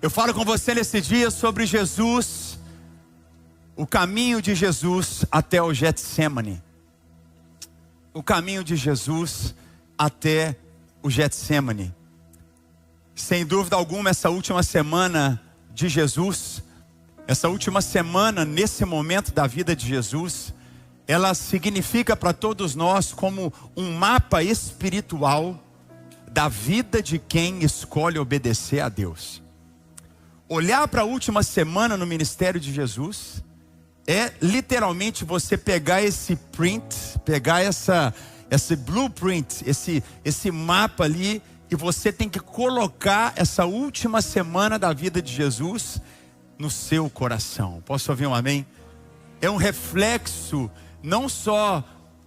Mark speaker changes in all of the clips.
Speaker 1: Eu falo com você nesse dia sobre Jesus, o caminho de Jesus até o Getsemane. O caminho de Jesus até o Getsemane. Sem dúvida alguma, essa última semana de Jesus, essa última semana, nesse momento da vida de Jesus, ela significa para todos nós como um mapa espiritual da vida de quem escolhe obedecer a Deus. Olhar para a última semana no ministério de Jesus é literalmente você pegar esse print, pegar esse blueprint, esse mapa ali, e você tem que colocar essa última semana da vida de Jesus no seu coração. Posso ouvir um amém? É um reflexo não só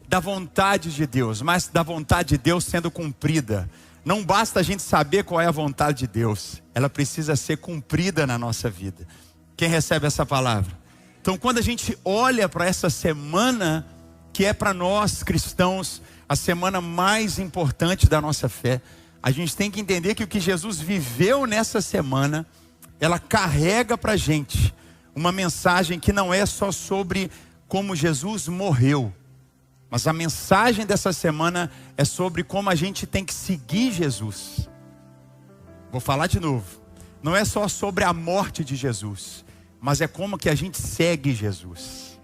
Speaker 1: da vontade de Deus, mas da vontade de Deus sendo cumprida. Não basta a gente saber qual é a vontade de Deus, ela precisa ser cumprida na nossa vida. Quem recebe essa palavra? Então, quando a gente olha para essa semana, que é para nós cristãos a semana mais importante da nossa fé, a gente tem que entender que o que Jesus viveu nessa semana, ela carrega para a gente uma mensagem que não é só sobre como Jesus morreu, mas a mensagem dessa semana é sobre como a gente tem que seguir Jesus. Vou falar de novo. Não é só sobre a morte de Jesus, mas é como que a gente segue Jesus.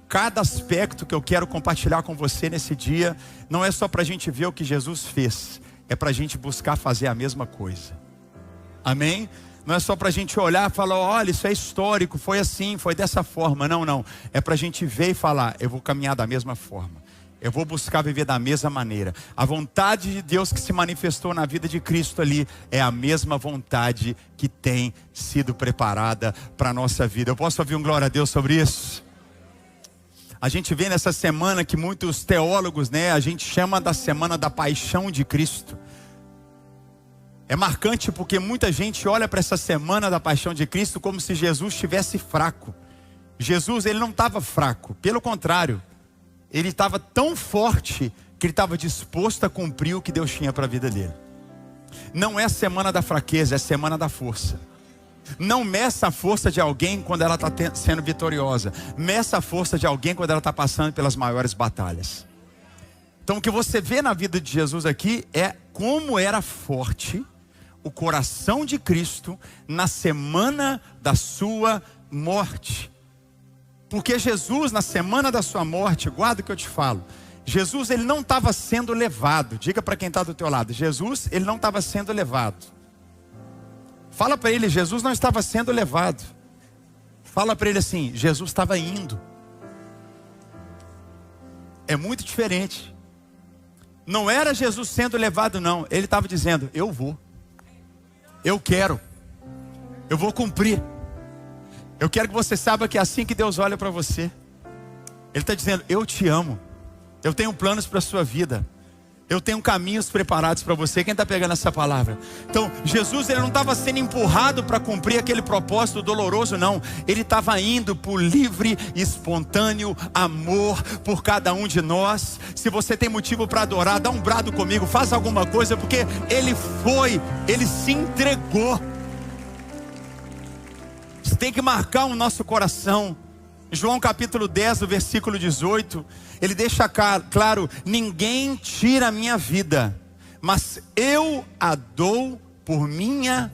Speaker 1: Cada aspecto que eu quero compartilhar com você nesse dia, não é só para a gente ver o que Jesus fez, é para a gente buscar fazer a mesma coisa. Amém? Não é só para a gente olhar e falar, olha, isso é histórico, foi assim, foi dessa forma. Não. É para a gente ver e falar, eu vou caminhar da mesma forma. Eu vou buscar viver da mesma maneira. A vontade de Deus que se manifestou na vida de Cristo ali, é a mesma vontade que tem sido preparada para a nossa vida. Eu posso ouvir um glória a Deus sobre isso? A gente vê nessa semana que muitos teólogos, a gente chama da semana da paixão de Cristo. É marcante porque muita gente olha para essa semana da paixão de Cristo como se Jesus estivesse fraco. Jesus, ele não estava fraco, pelo contrário, ele estava tão forte que ele estava disposto a cumprir o que Deus tinha para a vida dele. Não é a semana da fraqueza, é a semana da força. Não meça a força de alguém quando ela está sendo vitoriosa. Meça a força de alguém quando ela está passando pelas maiores batalhas. Então o que você vê na vida de Jesus aqui é como era forte o coração de Cristo na semana da sua morte. Porque Jesus, na semana da sua morte, guarda o que eu te falo, Jesus, ele não estava sendo levado. Diga para quem está do teu lado, Jesus, ele não estava sendo levado. Fala para ele, Jesus não estava sendo levado. Fala para ele assim, Jesus estava indo. É muito diferente. Não era Jesus sendo levado, não. Ele estava dizendo, eu vou. Eu quero. Eu vou cumprir. Eu quero que você saiba que é assim que Deus olha para você. Ele está dizendo, eu te amo. Eu tenho planos para a sua vida. Eu tenho caminhos preparados para você. Quem está pegando essa palavra? Então, Jesus, ele não estava sendo empurrado para cumprir aquele propósito doloroso, não. Ele estava indo por livre e espontâneo amor por cada um de nós. Se você tem motivo para adorar, dá um brado comigo, faz alguma coisa, porque ele foi, ele se entregou. Isso tem que marcar o nosso coração. João capítulo 10, no versículo 18, ele deixa claro, ninguém tira a minha vida, mas eu a dou por minha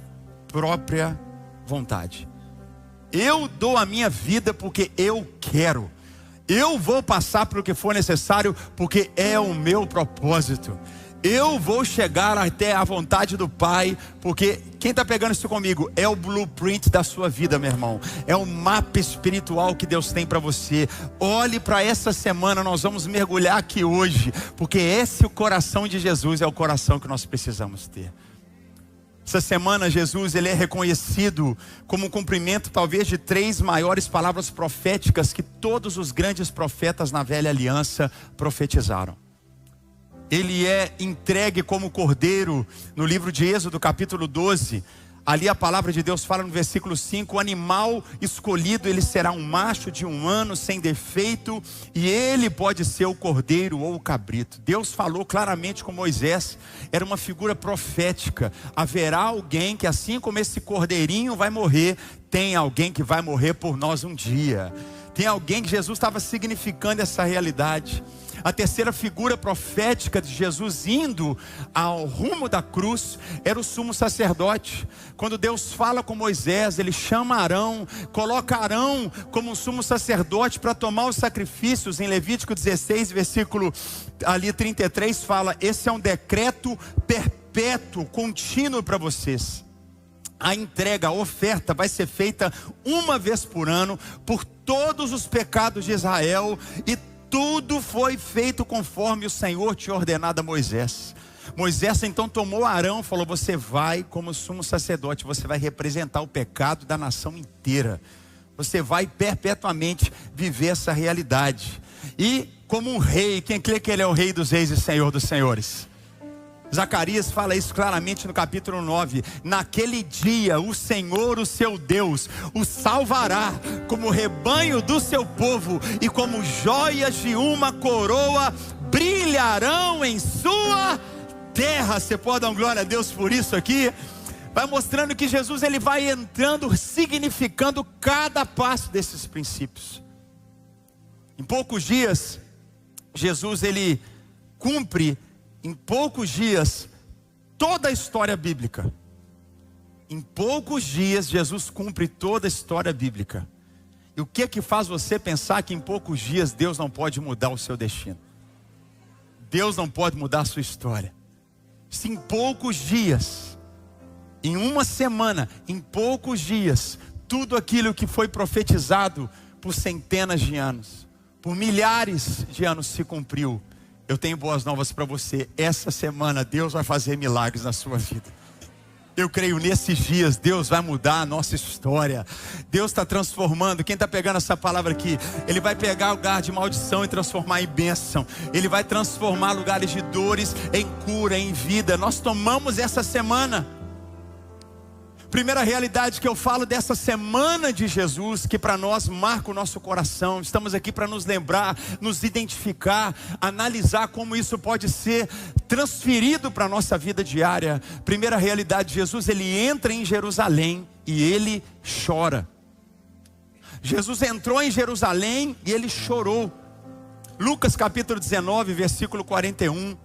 Speaker 1: própria vontade. Eu dou a minha vida porque eu quero. Eu vou passar pelo que for necessário porque é o meu propósito. Eu vou chegar até a vontade do Pai, porque quem está pegando isso comigo é o blueprint da sua vida, meu irmão. É o mapa espiritual que Deus tem para você. Olhe para essa semana, nós vamos mergulhar aqui hoje, porque esse é o coração de Jesus, é o coração que nós precisamos ter. Essa semana Jesus, ele é reconhecido como o cumprimento talvez de 3 maiores palavras proféticas que todos os grandes profetas na velha aliança profetizaram. Ele é entregue como cordeiro no livro de Êxodo capítulo 12. Ali a palavra de Deus fala no versículo 5, o animal escolhido, ele será um macho de 1 ano, sem defeito, e ele pode ser o cordeiro ou o cabrito. Deus falou claramente com Moisés, era uma figura profética. Haverá alguém que, assim como esse cordeirinho vai morrer, tem alguém que vai morrer por nós um dia. Tem alguém que Jesus estava significando essa realidade. A terceira figura profética de Jesus indo ao rumo da cruz era o sumo sacerdote. Quando Deus fala com Moisés, ele chama Arão, coloca Arão como sumo sacerdote para tomar os sacrifícios. Em Levítico 16, versículo ali 33 fala, esse é um decreto perpétuo, contínuo para vocês. A entrega, a oferta vai ser feita uma vez por ano por todos os pecados de Israel, e tudo foi feito conforme o Senhor tinha ordenado a Moisés. Moisés então tomou Arão e falou, você vai como sumo sacerdote, você vai representar o pecado da nação inteira. Você vai perpetuamente viver essa realidade. E como um rei, quem crê que ele é o rei dos reis e senhor dos senhores? Zacarias fala isso claramente no capítulo 9. Naquele dia o Senhor, o seu Deus, o salvará como rebanho do seu povo, e como joias de uma coroa brilharão em sua terra. Você pode dar glória a Deus por isso aqui? Vai mostrando que Jesus ele vai entrando, significando cada passo desses princípios. Em poucos dias, Jesus ele cumpre em poucos dias toda a história bíblica. Em poucos dias Jesus cumpre toda a história bíblica. E o que é que faz você pensar que em poucos dias Deus não pode mudar o seu destino? Deus não pode mudar a sua história. Se em poucos dias, em uma semana, em poucos dias, tudo aquilo que foi profetizado por centenas de anos, por milhares de anos se cumpriu. Eu tenho boas novas para você. Essa semana Deus vai fazer milagres na sua vida. Eu creio nesses dias Deus vai mudar a nossa história. Deus está transformando. Quem está pegando essa palavra aqui, Ele vai pegar lugar de maldição e transformar em bênção. Ele vai transformar lugares de dores em cura, em vida. Nós tomamos essa semana. Primeira realidade que eu falo dessa semana de Jesus, que para nós marca o nosso coração. Estamos aqui para nos lembrar, nos identificar, analisar como isso pode ser transferido para a nossa vida diária. Primeira realidade, Jesus ele entra em Jerusalém e ele chora. Jesus entrou em Jerusalém e ele chorou. Lucas capítulo 19, versículo 41.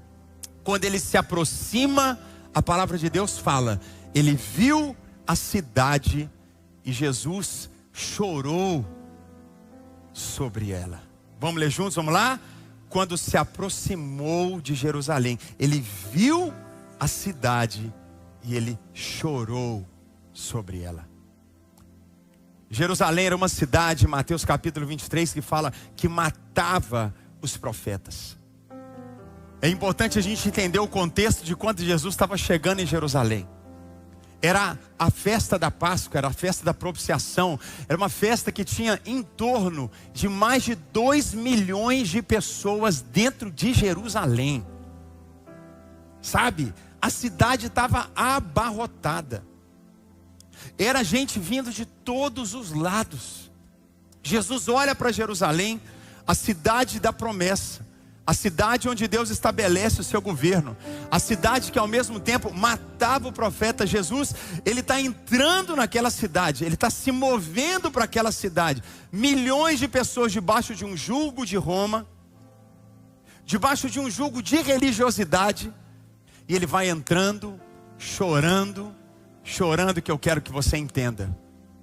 Speaker 1: Quando ele se aproxima, a palavra de Deus fala, ele viu a cidade e Jesus chorou sobre ela. Vamos ler juntos, vamos lá? Quando se aproximou de Jerusalém, ele viu a cidade e ele chorou sobre ela. Jerusalém era uma cidade, Mateus capítulo 23, que fala que matava os profetas. É importante a gente entender o contexto de quando Jesus estava chegando em Jerusalém. Era a festa da Páscoa, era a festa da propiciação. Era uma festa que tinha em torno de mais de 2 milhões de pessoas dentro de Jerusalém. Sabe, a cidade estava abarrotada. Era gente vindo de todos os lados. Jesus olha para Jerusalém, a cidade da promessa. A cidade onde Deus estabelece o seu governo. A cidade que ao mesmo tempo matava o profeta. Jesus, ele está entrando naquela cidade. Ele está se movendo para aquela cidade. Milhões de pessoas debaixo de um jugo de Roma. Debaixo de um jugo de religiosidade. E ele vai entrando, chorando. Chorando, que eu quero que você entenda.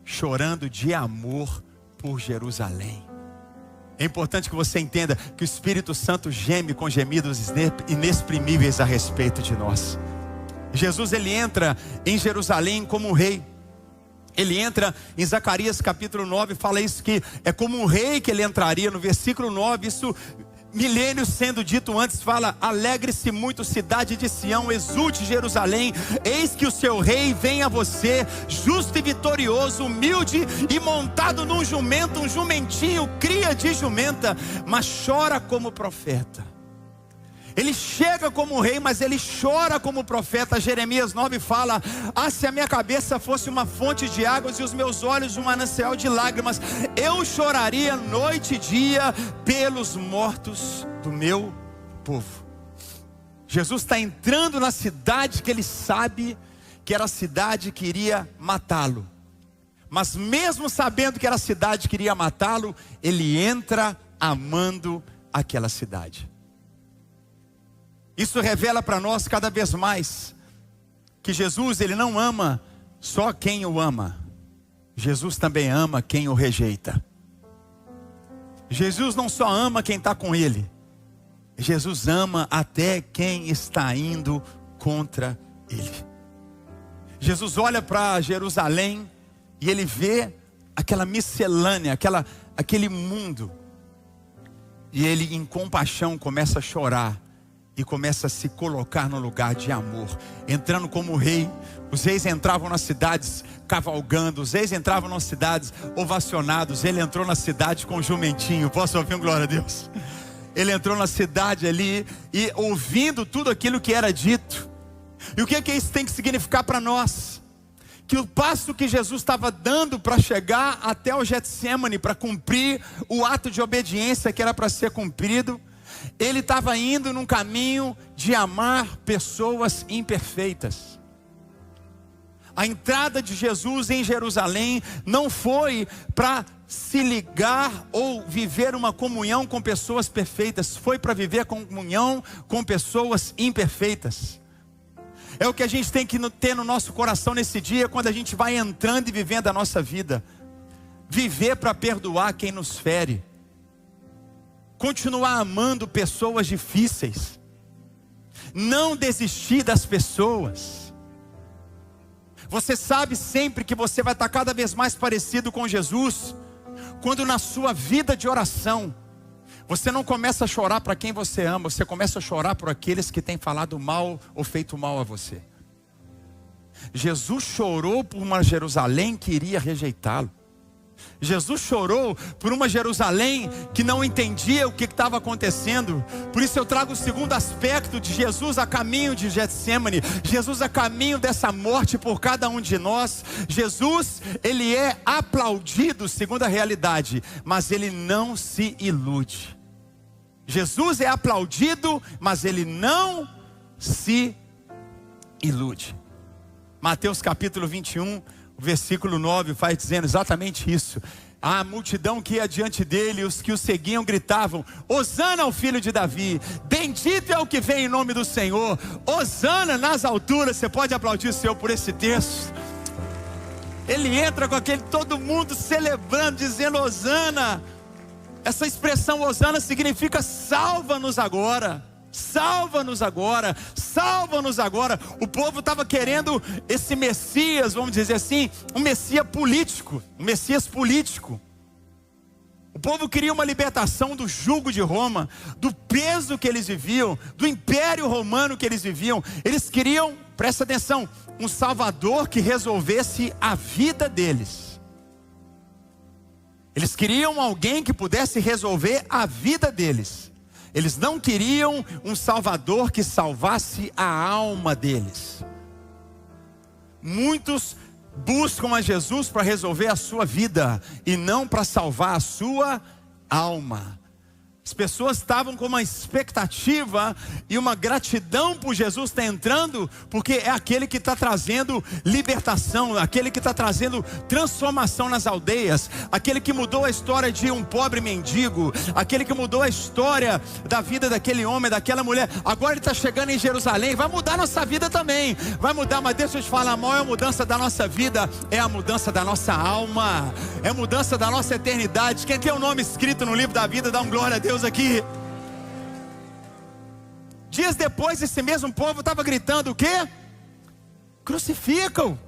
Speaker 1: Chorando de amor por Jerusalém. É importante que você entenda que o Espírito Santo geme com gemidos inexprimíveis a respeito de nós. Jesus ele entra em Jerusalém como um rei. Ele entra em Zacarias capítulo 9, fala isso, que é como um rei que ele entraria. No versículo 9, isso milênios sendo dito antes, fala: alegre-se muito cidade de Sião, exulte Jerusalém, eis que o seu rei vem a você, justo e vitorioso, humilde e montado num jumento, um jumentinho, cria de jumenta, mas chora como profeta. Ele chega como rei, mas ele chora como profeta. Jeremias 9 fala: ah, se a minha cabeça fosse uma fonte de águas e os meus olhos um manancial de lágrimas, eu choraria noite e dia pelos mortos do meu povo. Jesus está entrando na cidade que ele sabe que era a cidade que iria matá-lo. Mas mesmo sabendo que era a cidade que iria matá-lo, ele entra amando aquela cidade. Isso revela para nós cada vez mais que Jesus, ele não ama só quem o ama. Jesus também ama quem o rejeita. Jesus não só ama quem está com ele. Jesus ama até quem está indo contra ele. Jesus olha para Jerusalém e ele vê aquela miscelânea, aquele mundo. E ele, em compaixão, começa a chorar e começa a se colocar no lugar de amor, entrando como rei. Os reis entravam nas cidades cavalgando, os reis entravam nas cidades ovacionados. Ele entrou na cidade com um jumentinho. Posso ouvir um glória a Deus? Ele entrou na cidade ali e ouvindo tudo aquilo que era dito. E o que é que isso tem que significar para nós? Que o passo que Jesus estava dando para chegar até o Getsêmani, para cumprir o ato de obediência que era para ser cumprido, ele estava indo num caminho de amar pessoas imperfeitas. A entrada de Jesus em Jerusalém não foi para se ligar ou viver uma comunhão com pessoas perfeitas, foi para viver comunhão com pessoas imperfeitas. É o que a gente tem que ter no nosso coração nesse dia, quando a gente vai entrando e vivendo a nossa vida. Viver para perdoar quem nos fere. Continuar amando pessoas difíceis. Não desistir das pessoas. Você sabe sempre que você vai estar cada vez mais parecido com Jesus quando na sua vida de oração você não começa a chorar para quem você ama, você começa a chorar por aqueles que têm falado mal ou feito mal a você. Jesus chorou por uma Jerusalém que iria rejeitá-lo. Jesus chorou por uma Jerusalém que não entendia o que estava acontecendo. Por isso eu trago o segundo aspecto de Jesus a caminho de Getsêmani. Jesus a caminho dessa morte por cada um de nós. Jesus, ele é aplaudido segundo a realidade, mas ele não se ilude. Jesus é aplaudido, mas ele não se ilude. Mateus capítulo 21, versículo 9 vai dizendo exatamente isso. A multidão que ia diante dele, os que o seguiam gritavam: Hosana ao filho de Davi, bendito é o que vem em nome do Senhor, Hosana nas alturas. Você pode aplaudir o Senhor por esse texto? Ele entra com aquele, todo mundo celebrando, dizendo Hosana. Essa expressão Hosana significa salva-nos agora. Salva-nos agora, salva-nos agora. O povo estava querendo esse Messias, vamos dizer assim, um Messias político, um Messias político. O povo queria uma libertação do jugo de Roma, do peso que eles viviam, do império romano que eles viviam. Eles queriam, presta atenção, um Salvador que resolvesse a vida deles. Eles queriam alguém que pudesse resolver a vida deles. Eles não queriam um Salvador que salvasse a alma deles. Muitos buscam a Jesus para resolver a sua vida e não para salvar a sua alma. As pessoas estavam com uma expectativa e uma gratidão por Jesus estar entrando, porque é aquele que está trazendo libertação, aquele que está trazendo transformação nas aldeias, aquele que mudou a história de um pobre mendigo, aquele que mudou a história da vida daquele homem, daquela mulher. Agora ele está chegando em Jerusalém, vai mudar a nossa vida também, vai mudar, mas deixa eu te falar, a maior mudança da nossa vida é a mudança da nossa alma, é a mudança da nossa eternidade. Quem tem o nome escrito no livro da vida, dá um glória a Deus aqui. Dias depois, esse mesmo povo estava gritando o quê? Crucificam.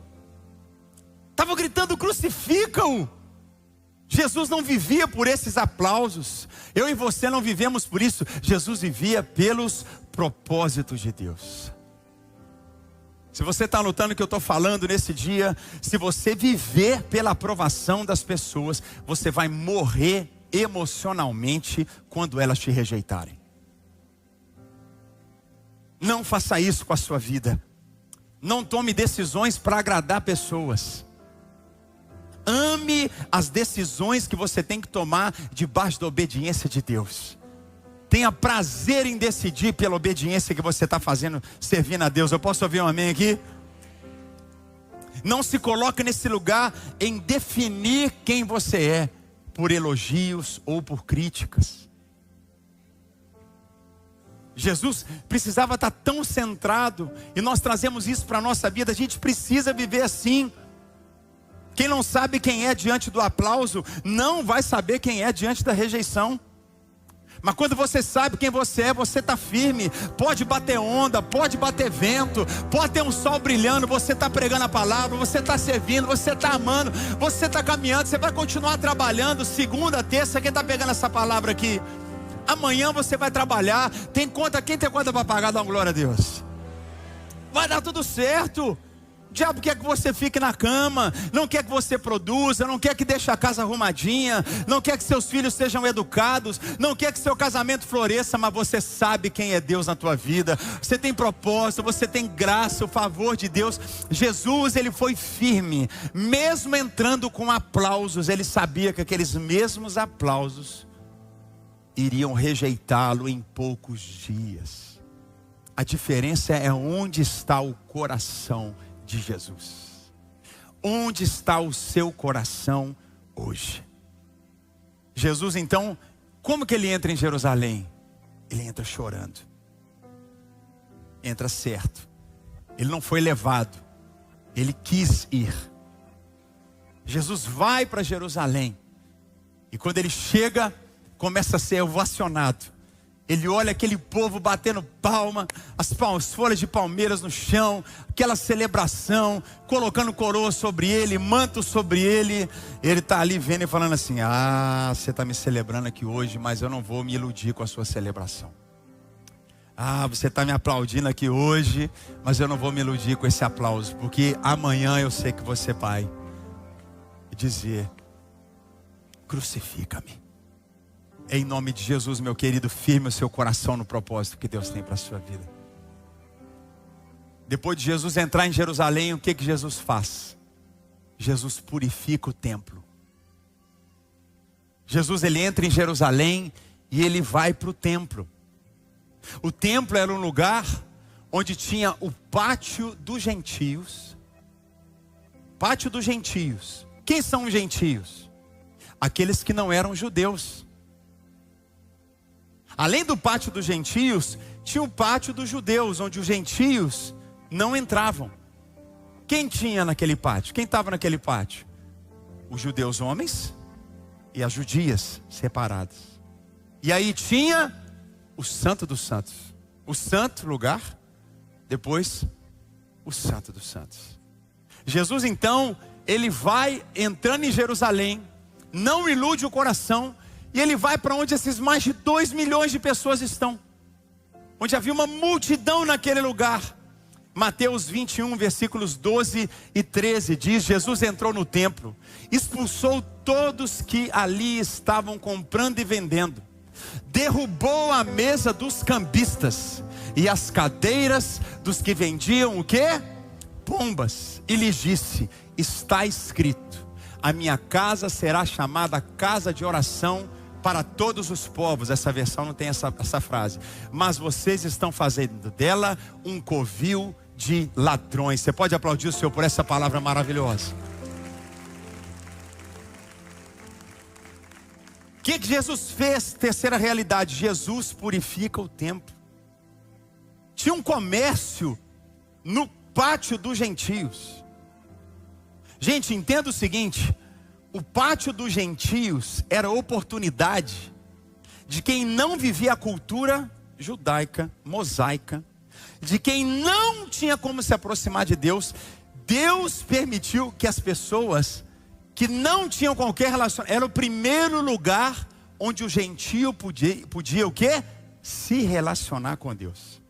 Speaker 1: Estava gritando crucificam. Jesus não vivia por esses aplausos. Eu e você não vivemos por isso. Jesus vivia pelos propósitos de Deus. Se você está anotando o que eu estou falando nesse dia, se você viver pela aprovação das pessoas, você vai morrer emocionalmente quando elas te rejeitarem. Não faça isso com a sua vida. Não tome decisões para agradar pessoas. Ame as decisões que você tem que tomar debaixo da obediência de Deus. Tenha prazer em decidir pela obediência que você está fazendo, servindo a Deus. Eu posso ouvir um amém aqui? Não se coloque nesse lugar em definir quem você é, por elogios ou por críticas. Jesus precisava estar tão centrado, e nós trazemos isso para a nossa vida. A gente precisa viver assim. Quem não sabe quem é diante do aplauso, não vai saber quem é diante da rejeição. Mas quando você sabe quem você é, você está firme. Pode bater onda, pode bater vento, pode ter um sol brilhando, você está pregando a palavra, você está servindo, você está amando, você está caminhando, você vai continuar trabalhando, segunda, terça. Quem está pegando essa palavra aqui? Amanhã você vai trabalhar. Tem conta, quem tem conta para pagar, dá uma glória a Deus. Vai dar tudo certo. O diabo quer que você fique na cama, não quer que você produza, não quer que deixe a casa arrumadinha, não quer que seus filhos sejam educados, não quer que seu casamento floresça, mas você sabe quem é Deus na tua vida. Você tem propósito, você tem graça, o favor de Deus. Jesus, ele foi firme, mesmo entrando com aplausos. Ele sabia que aqueles mesmos aplausos iriam rejeitá-lo em poucos dias. A diferença é onde está o coração de Jesus. Onde está o seu coração hoje? Jesus, então, como que ele entra em Jerusalém? Ele entra chorando. Entra certo. Ele não foi levado, ele quis ir. Jesus vai para Jerusalém, e quando ele chega, começa a ser ovacionado. Ele olha aquele povo batendo palma, as folhas de palmeiras no chão, aquela celebração, colocando coroa sobre ele, manto sobre ele. Ele está ali vendo e falando assim: ah, você está me celebrando aqui hoje, mas eu não vou me iludir com a sua celebração. Ah, você está me aplaudindo aqui hoje, mas eu não vou me iludir com esse aplauso, porque amanhã eu sei que você vai dizer: crucifica-me. Em nome de Jesus, meu querido, firme o seu coração no propósito que Deus tem para a sua vida. Depois de Jesus entrar em Jerusalém, o que Jesus faz? Jesus purifica o templo. Jesus, ele entra em Jerusalém e ele vai para o templo. O templo era um lugar onde tinha o pátio dos gentios. Pátio dos gentios. Quem são os gentios? Aqueles que não eram judeus. Além do pátio dos gentios, tinha o pátio dos judeus, onde os gentios não entravam. Quem tinha naquele pátio? Quem estava naquele pátio? Os judeus homens e as judias separadas. E aí tinha o Santo dos Santos. O santo lugar, depois o Santo dos Santos. Jesus então, ele vai entrando em Jerusalém, não ilude o coração, e ele vai para onde esses mais de 2 milhões de pessoas estão. Onde havia uma multidão naquele lugar. Mateus 21, versículos 12 e 13 diz: Jesus entrou no templo, expulsou todos que ali estavam comprando e vendendo, derrubou a mesa dos cambistas e as cadeiras dos que vendiam o quê? Pombas. E lhes disse: está escrito, a minha casa será chamada casa de oração para todos os povos. Essa versão não tem essa frase. Mas vocês estão fazendo dela um covil de ladrões. Você pode aplaudir o Senhor por essa palavra maravilhosa. O que Jesus fez? Terceira realidade: Jesus purifica o templo. Tinha um comércio no pátio dos gentios. Gente, entenda o seguinte: o pátio dos gentios era a oportunidade de quem não vivia a cultura judaica, mosaica, de quem não tinha como se aproximar de Deus. Deus permitiu que as pessoas que não tinham qualquer relação, era o primeiro lugar onde o gentio podia o quê? Se relacionar com Deus.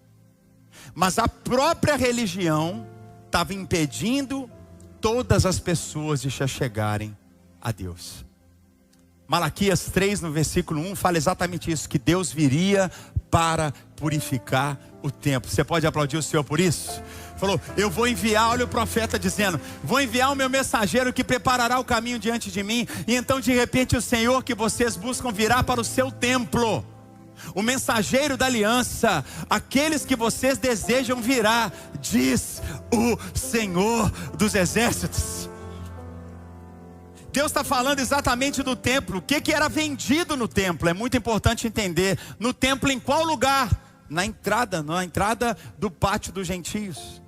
Speaker 1: Mas a própria religião estava impedindo todas as pessoas de se chegarem a Deus. Malaquias 3, no versículo 1, fala exatamente isso: que Deus viria para purificar o templo. Você pode aplaudir o Senhor por isso? Falou, eu vou enviar, olha o profeta dizendo, vou enviar o meu mensageiro que preparará o caminho diante de mim. E então de repente o Senhor que vocês buscam virá para o seu templo. O mensageiro da aliança, aqueles que vocês desejam virá, diz o Senhor dos exércitos. Deus está falando exatamente do templo. O que era vendido no templo? É muito importante entender. No templo em qual lugar? Na entrada do pátio dos gentios.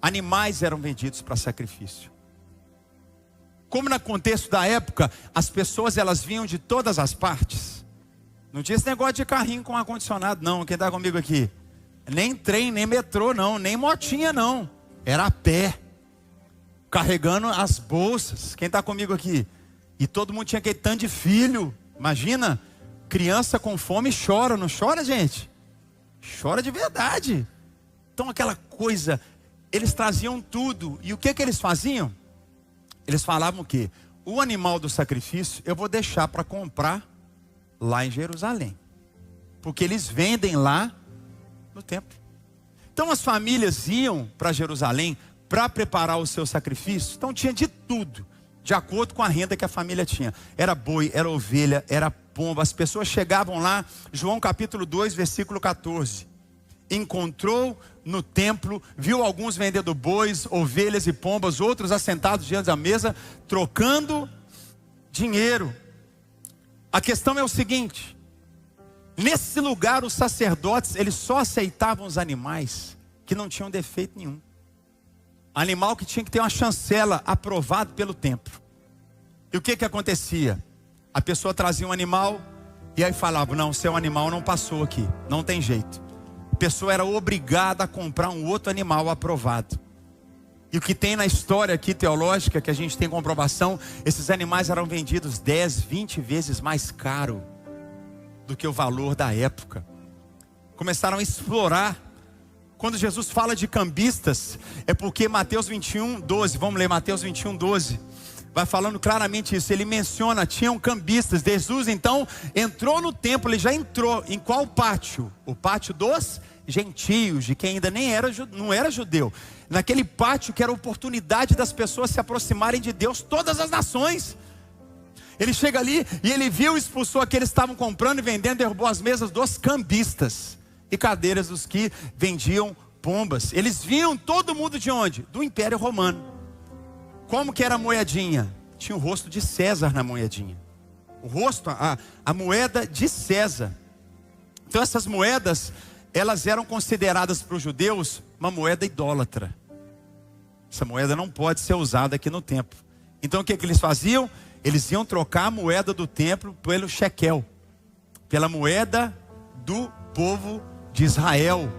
Speaker 1: Animais eram vendidos para sacrifício. Como no contexto da época, as pessoas elas vinham de todas as partes. Não tinha esse negócio de carrinho com ar-condicionado não. Quem está comigo aqui? Nem trem, nem metrô não, nem motinha não. Era a pé, carregando as bolsas. Quem está comigo aqui? E todo mundo tinha aquele tanto de filho. Imagina, criança com fome chora, não chora, gente? Chora de verdade. Então aquela coisa, eles traziam tudo. E o que eles faziam? Eles falavam o quê? O animal do sacrifício eu vou deixar para comprar lá em Jerusalém, porque eles vendem lá no templo. Então as famílias iam para Jerusalém para preparar o seu sacrifício. Então tinha de tudo, de acordo com a renda que a família tinha. Era boi, era ovelha, era pomba. As pessoas chegavam lá, João capítulo 2, versículo 14. Encontrou no templo, viu alguns vendendo bois, ovelhas e pombas, outros assentados diante da mesa, trocando dinheiro. A questão é o seguinte: nesse lugar os sacerdotes, eles só aceitavam os animais que não tinham defeito nenhum. Animal que tinha que ter uma chancela aprovado pelo templo. E o que acontecia? A pessoa trazia um animal e aí falava, não, seu animal não passou aqui, não tem jeito. A pessoa era obrigada a comprar um outro animal aprovado. E o que tem na história aqui teológica, que a gente tem comprovação, esses animais eram vendidos 10, 20 vezes mais caro do que o valor da época. Começaram a explorar. Quando Jesus fala de cambistas, é porque Mateus 21, 12, vamos ler Mateus 21, 12, vai falando claramente isso. Ele menciona, tinham cambistas. Jesus então entrou no templo, ele já entrou, em qual pátio? O pátio dos gentios, de quem ainda não era judeu. Naquele pátio que era a oportunidade das pessoas se aproximarem de Deus, todas as nações. Ele chega ali e ele viu, expulsou aqueles que estavam comprando e vendendo, derrubou as mesas dos cambistas e cadeiras dos que vendiam pombas. Eles vinham todo mundo de onde? Do Império Romano. Como que era a moedinha? Tinha o rosto de César na moedinha. O rosto, a moeda de César. Então essas moedas, elas eram consideradas para os judeus uma moeda idólatra. Essa moeda não pode ser usada aqui no templo. Então o que eles faziam? Eles iam trocar a moeda do templo pelo shekel, pela moeda do povo de Israel.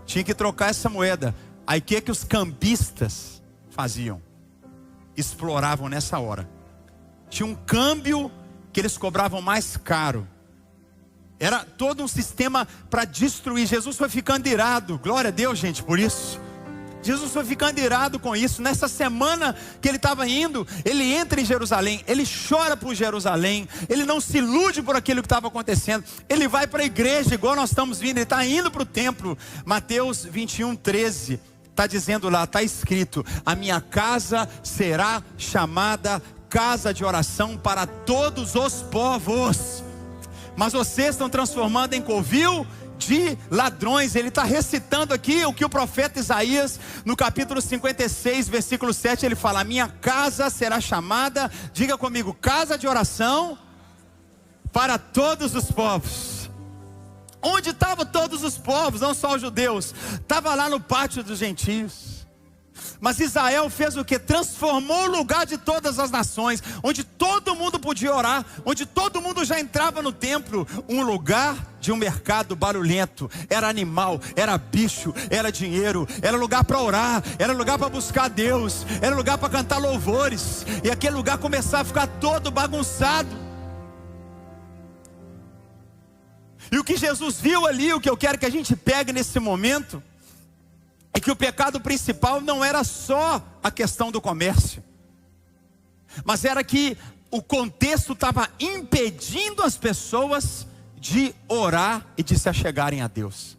Speaker 1: Tinha que trocar essa moeda. Aí o que os cambistas faziam? Exploravam nessa hora. Tinha um câmbio que eles cobravam mais caro. Era todo um sistema para destruir. Jesus foi ficando irado. Glória a Deus, gente, por isso. Jesus foi ficando irado com isso. Nessa semana que ele estava indo, ele entra em Jerusalém, ele chora por Jerusalém, ele não se ilude por aquilo que estava acontecendo. Ele vai para a igreja, igual nós estamos vindo, ele está indo para o templo. Mateus 21, 13, está dizendo lá, está escrito: a minha casa será chamada casa de oração para todos os povos. Mas vocês estão transformando em covil de ladrões. Ele está recitando aqui o que o profeta Isaías, no capítulo 56, versículo 7, ele fala: a minha casa será chamada, diga comigo, casa de oração para todos os povos. Onde estavam todos os povos, não só os judeus? Estava lá no pátio dos gentios. Mas Israel fez o que? Transformou o lugar de todas as nações, onde todo mundo podia orar, onde todo mundo já entrava no templo, um lugar de um mercado barulhento. Era animal, era bicho, era dinheiro, era lugar para orar, era lugar para buscar Deus, era lugar para cantar louvores. E aquele lugar começava a ficar todo bagunçado. E o que Jesus viu ali, o que eu quero que a gente pegue nesse momento, é que o pecado principal não era só a questão do comércio, mas era que o contexto estava impedindo as pessoas de orar e de se achegarem a Deus.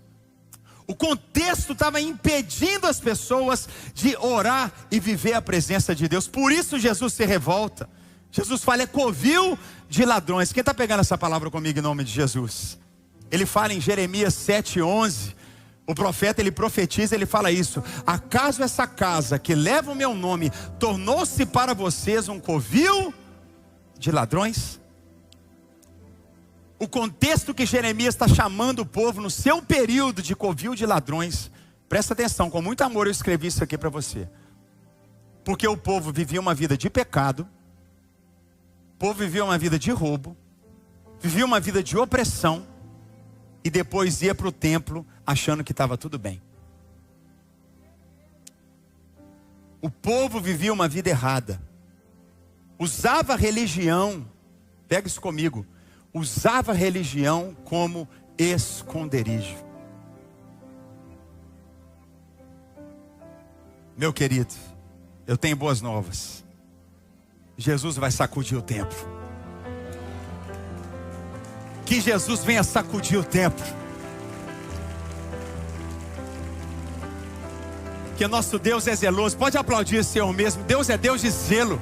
Speaker 1: O contexto estava impedindo as pessoas de orar e viver a presença de Deus. Por isso Jesus se revolta. Jesus fala, é covil de ladrões. Quem está pegando essa palavra comigo em nome de Jesus? Ele fala em Jeremias 7:11. O profeta, ele profetiza, ele fala isso. Acaso essa casa que leva o meu nome tornou-se para vocês um covil de ladrões? O contexto que Jeremias está chamando o povo no seu período de covil de ladrões. Presta atenção, com muito amor eu escrevi isso aqui para você. Porque o povo vivia uma vida de pecado. O povo vivia uma vida de roubo. Vivia uma vida de opressão. E depois ia para o templo achando que estava tudo bem. O povo vivia uma vida errada. Usava a religião, pega isso comigo, usava a religião como esconderijo. Meu querido, eu tenho boas novas. Jesus vai sacudir o templo. Que Jesus venha sacudir o templo. Que nosso Deus é zeloso. Pode aplaudir o Senhor mesmo. Deus é Deus de zelo.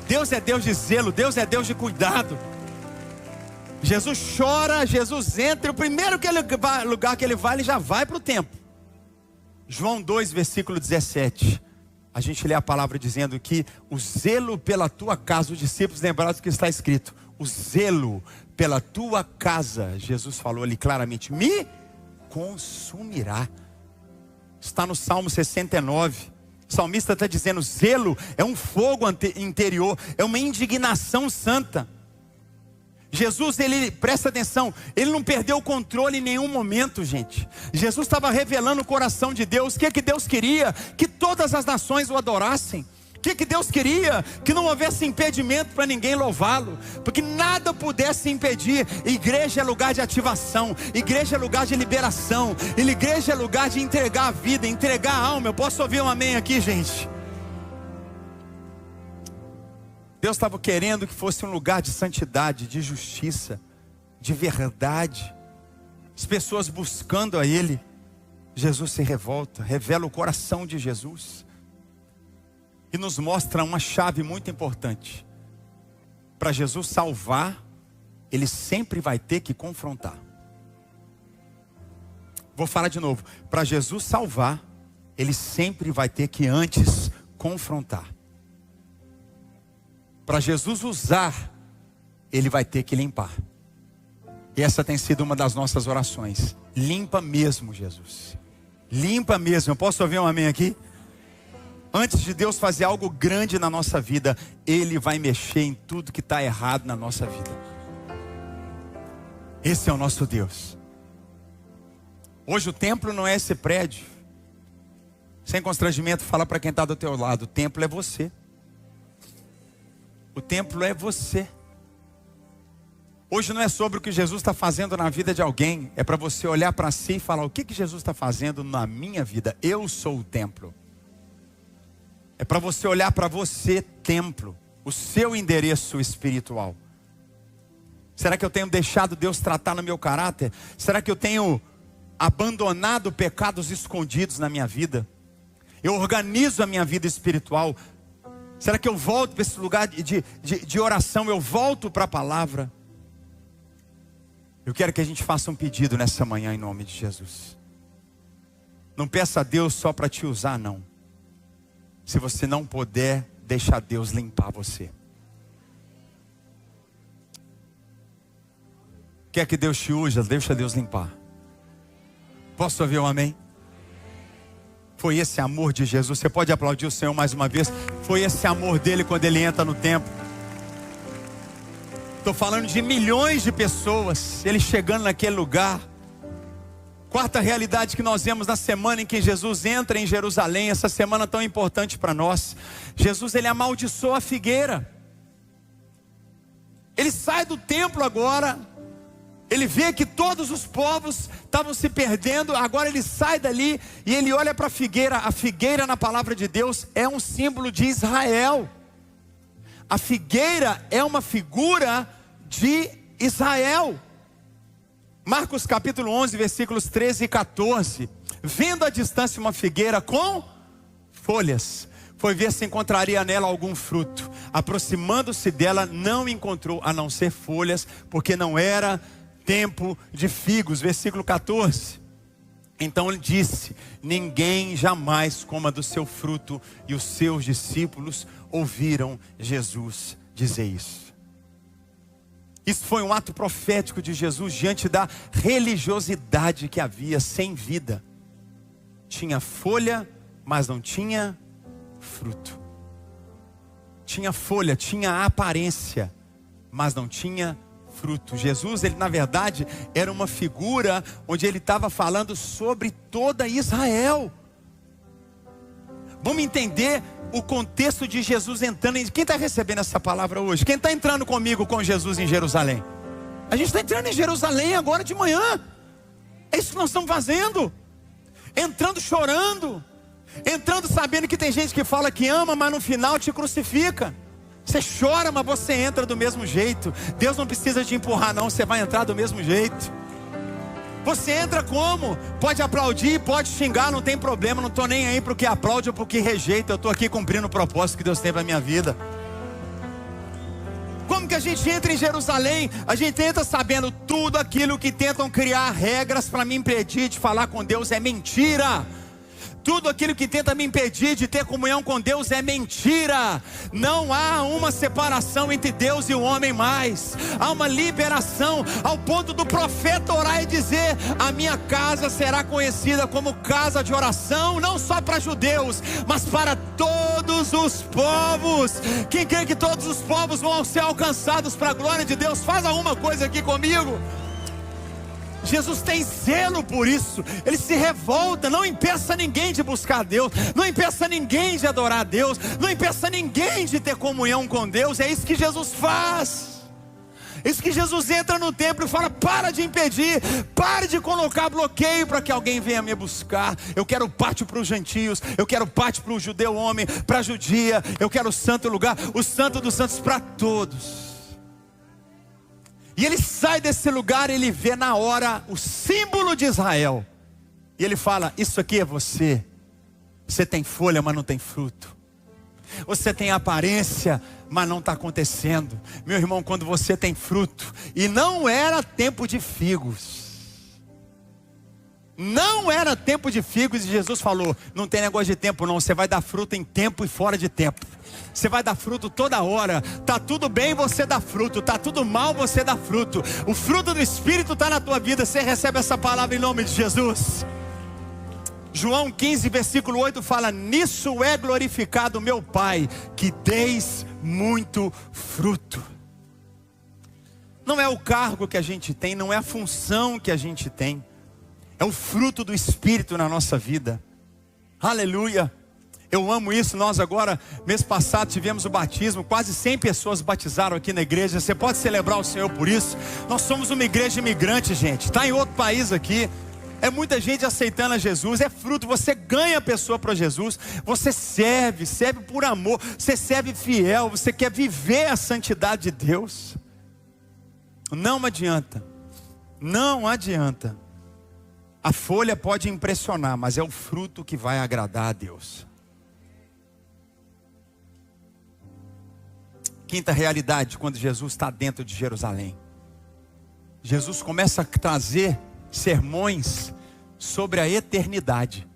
Speaker 1: Deus é Deus de zelo. Deus é Deus de cuidado. Jesus chora, Jesus entra. O primeiro lugar que ele vai, ele já vai para o templo. João 2, versículo 17. A gente lê a palavra dizendo que o zelo pela tua casa, os discípulos lembraram do que está escrito. O zelo pela tua casa, Jesus falou ali claramente, me consumirá. Está no Salmo 69. O salmista está dizendo, zelo é um fogo interior, é uma indignação santa. Jesus, ele, presta atenção, ele não perdeu o controle em nenhum momento, gente. Jesus estava revelando o coração de Deus. O que Deus queria? Que todas as nações o adorassem. O que Deus queria? Que não houvesse impedimento para ninguém louvá-lo. Porque nada pudesse impedir. Igreja é lugar de ativação. Igreja é lugar de liberação. Igreja é lugar de entregar a vida, entregar a alma. Eu posso ouvir um amém aqui, gente? Deus estava querendo que fosse um lugar de santidade, de justiça, de verdade. As pessoas buscando a Ele. Jesus se revolta, revela o coração de Jesus. E nos mostra uma chave muito importante. Para Jesus salvar, Ele sempre vai ter que confrontar. Vou falar de novo. Para Jesus salvar, Ele sempre vai ter que antes confrontar. Para Jesus usar, Ele vai ter que limpar. E essa tem sido uma das nossas orações. Limpa mesmo, Jesus. Limpa mesmo. Eu posso ouvir um amém aqui? Antes de Deus fazer algo grande na nossa vida, Ele vai mexer em tudo que está errado na nossa vida. Esse é o nosso Deus. Hoje o templo não é esse prédio. Sem constrangimento, fala para quem está do teu lado, o templo é você. O templo é você. Hoje não é sobre o que Jesus está fazendo na vida de alguém. É para você olhar para si e falar, o que Jesus está fazendo na minha vida? Eu sou o templo. É para você olhar para você, templo. O seu endereço espiritual. Será que eu tenho deixado Deus tratar no meu caráter? Será que eu tenho abandonado pecados escondidos na minha vida? Eu organizo a minha vida espiritual. Será que eu volto para esse lugar de oração? Eu volto para a palavra? Eu quero que a gente faça um pedido nessa manhã em nome de Jesus. Não peça a Deus só para te usar, não. Se você não puder, deixa Deus limpar você. Quer que Deus te use? Deixa Deus limpar. Posso ouvir um amém? Foi esse amor de Jesus. Você pode aplaudir o Senhor mais uma vez? Foi esse amor dele quando ele entra no templo. Estou falando de milhões de pessoas. Ele chegando naquele lugar. Quarta realidade que nós vemos na semana em que Jesus entra em Jerusalém. Essa semana tão importante para nós. Jesus, ele amaldiçoa a figueira. Ele sai do templo agora. Ele vê que todos os povos estavam se perdendo. Agora ele sai dali e ele olha para a figueira. A figueira na palavra de Deus é um símbolo de Israel. A figueira é uma figura de Israel. Marcos capítulo 11, versículos 13 e 14. Vendo à distância uma figueira com folhas, foi ver se encontraria nela algum fruto. Aproximando-se dela, não encontrou a não ser folhas, porque não era tempo de figos. Versículo 14. Então ele disse: ninguém jamais coma do seu fruto. E os seus discípulos ouviram Jesus dizer isso. Isso foi um ato profético de Jesus diante da religiosidade que havia sem vida. Tinha folha, mas não tinha fruto. Tinha folha, tinha aparência, mas não tinha fruto. Jesus, ele na verdade era uma figura onde ele estava falando sobre toda Israel. Vamos entender o contexto de Jesus entrando em... Quem está recebendo essa palavra hoje? Quem está entrando comigo com Jesus em Jerusalém? A gente está entrando em Jerusalém agora de manhã. É isso que nós estamos fazendo. Entrando chorando. Entrando sabendo que tem gente que fala que ama, mas no final te crucifica. Você chora, mas você entra do mesmo jeito. Deus não precisa te empurrar não, você vai entrar do mesmo jeito. Você entra como? Pode aplaudir, pode xingar, não tem problema. Não estou nem aí para o que aplaude ou para o que rejeita. Eu estou aqui cumprindo o propósito que Deus tem para a minha vida. Como que a gente entra em Jerusalém? A gente entra sabendo tudo aquilo que tentam criar regras para me impedir de falar com Deus é mentira. Tudo aquilo que tenta me impedir de ter comunhão com Deus é mentira. Não há uma separação entre Deus e o homem mais. Há uma liberação ao ponto do profeta orar e dizer: a minha casa será conhecida como casa de oração, não só para judeus, mas para todos os povos. Quem crê que todos os povos vão ser alcançados para a glória de Deus, faz alguma coisa aqui comigo. Jesus tem zelo por isso. Ele se revolta, não impeça ninguém de buscar a Deus, não impeça ninguém de adorar a Deus, não impeça ninguém de ter comunhão com Deus. É isso que Jesus faz. É isso que Jesus entra no templo e fala: para de impedir, pare de colocar bloqueio para que alguém venha me buscar. Eu quero pátio para os gentios, eu quero pátio para o judeu homem, para a judia, eu quero o santo lugar, o santo dos santos para todos. E ele sai desse lugar, ele vê na hora o símbolo de Israel. E ele fala: isso aqui é você. Você tem folha, mas não tem fruto. Você tem aparência, mas não está acontecendo. Meu irmão, quando você tem fruto, e não era tempo de figos. Não era tempo de figos, e Jesus falou: não tem negócio de tempo não, você vai dar fruto em tempo e fora de tempo. Você vai dar fruto toda hora. Está tudo bem, você dá fruto. Está tudo mal, você dá fruto. O fruto do Espírito está na tua vida. Você recebe essa palavra em nome de Jesus. João 15, versículo 8 fala: nisso é glorificado meu Pai, que deis muito fruto. Não é o cargo que a gente tem, não é a função que a gente tem, é o fruto do Espírito na nossa vida. Aleluia. Eu amo isso. Nós agora, mês passado, tivemos o batismo. Quase 100 pessoas batizaram aqui na igreja. Você pode celebrar o Senhor por isso. Nós somos uma igreja imigrante, gente. Está em outro país aqui. É muita gente aceitando a Jesus. É fruto. Você ganha a pessoa para Jesus. Você serve por amor. Você serve fiel. Você quer viver a santidade de Deus. Não adianta. Não adianta. A folha pode impressionar, mas é o fruto que vai agradar a Deus. Quinta realidade, quando Jesus está dentro de Jerusalém, Jesus começa a trazer sermões sobre a eternidade.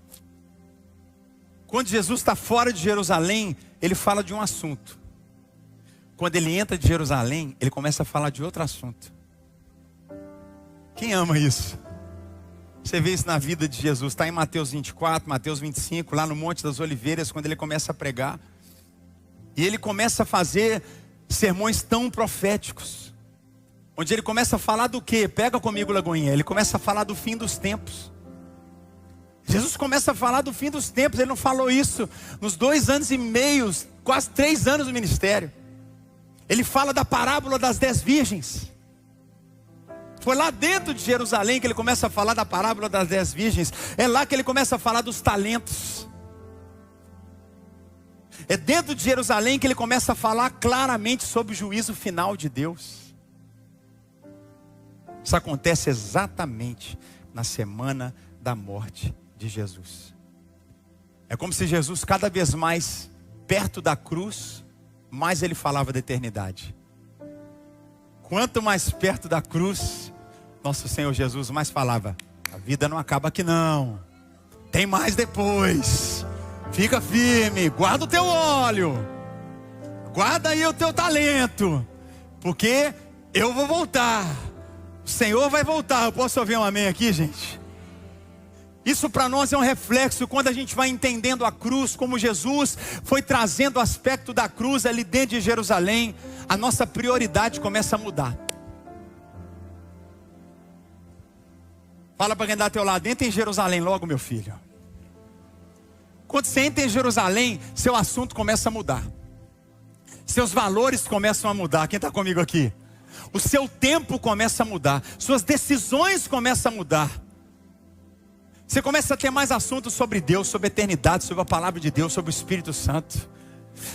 Speaker 1: Quando Jesus está fora de Jerusalém, ele fala de um assunto. Quando ele entra de Jerusalém, ele começa a falar de outro assunto. Quem ama isso? Você vê isso na vida de Jesus. Está em Mateus 24, Mateus 25, lá no Monte das Oliveiras, quando ele começa a pregar. E ele começa a fazer sermões tão proféticos, onde ele começa a falar do quê? Pega comigo, Lagoinha. Ele começa a falar do fim dos tempos. Jesus começa a falar do fim dos tempos. Ele não falou isso nos 2 anos e meio, quase 3 anos do ministério. Ele fala da parábola das 10 virgens. Foi lá dentro de Jerusalém que ele começa a falar da parábola das 10 virgens. É lá que ele começa a falar dos talentos. É dentro de Jerusalém que ele começa a falar claramente sobre o juízo final de Deus. Isso acontece exatamente na semana da morte de Jesus. É como se Jesus, cada vez mais perto da cruz, mais ele falava da eternidade. Quanto mais perto da cruz, nosso Senhor Jesus mais falava: a vida não acaba aqui não, tem mais depois. Fica firme, guarda o teu óleo, guarda aí o teu talento, porque eu vou voltar, o Senhor vai voltar. Eu posso ouvir um amém aqui, gente? Isso para nós é um reflexo quando a gente vai entendendo a cruz, como Jesus foi trazendo o aspecto da cruz ali dentro de Jerusalém. A nossa prioridade começa a mudar. Fala para quem está ao teu lado: entra em Jerusalém logo, meu filho. Quando você entra em Jerusalém, seu assunto começa a mudar. Seus valores começam a mudar. Quem está comigo aqui? O seu tempo começa a mudar. Suas decisões começam a mudar. Você começa a ter mais assuntos sobre Deus, sobre a eternidade, sobre a palavra de Deus, sobre o Espírito Santo.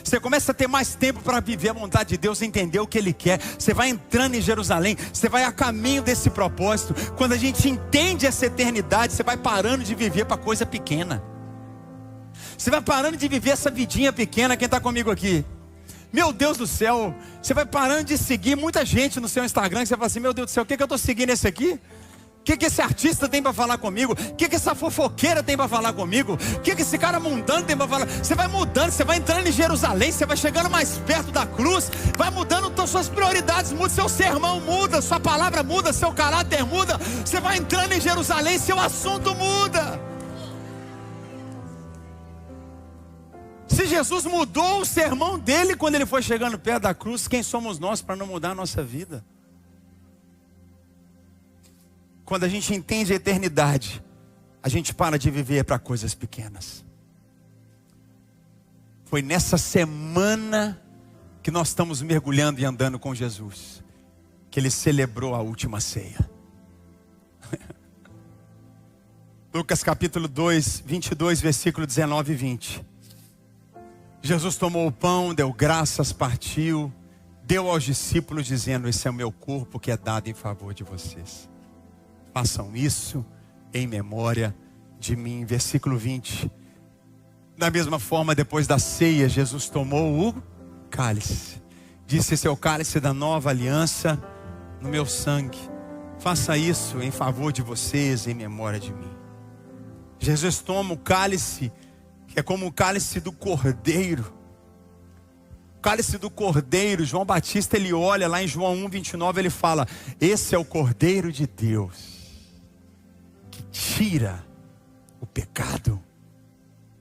Speaker 1: Você começa a ter mais tempo para viver a vontade de Deus, entender o que Ele quer. Você vai entrando em Jerusalém, você vai a caminho desse propósito. Quando a gente entende essa eternidade, você vai parando de viver para coisa pequena. Você vai parando de viver essa vidinha pequena. Quem está comigo aqui? Meu Deus do céu, você vai parando de seguir muita gente no seu Instagram, que você fala assim: meu Deus do céu, o que eu estou seguindo esse aqui? O que esse artista tem para falar comigo? O que essa fofoqueira tem para falar comigo? O que esse cara mundano tem para falar? Você vai mudando, você vai entrando em Jerusalém, você vai chegando mais perto da cruz, vai mudando suas prioridades, muda, seu sermão muda, sua palavra muda, seu caráter muda. Você vai entrando em Jerusalém, seu assunto muda. Se Jesus mudou o sermão dele quando ele foi chegando perto da cruz, quem somos nós para não mudar a nossa vida? Quando a gente entende a eternidade, a gente para de viver para coisas pequenas. Foi nessa semana que nós estamos mergulhando e andando com Jesus, que ele celebrou a última ceia. Lucas capítulo 2, 22, versículo 19 e 20. Jesus tomou o pão, deu graças, partiu, deu aos discípulos dizendo: esse é o meu corpo que é dado em favor de vocês. Façam isso em memória de mim. Versículo 20. Da mesma forma, depois da ceia, Jesus tomou o cálice. Disse: esse é o cálice da nova aliança no meu sangue. Faça isso em favor de vocês, em memória de mim. Jesus toma o cálice, que é como o cálice do Cordeiro. O cálice do Cordeiro, João Batista, ele olha lá em João 1, 29, ele fala: esse é o Cordeiro de Deus, que tira o pecado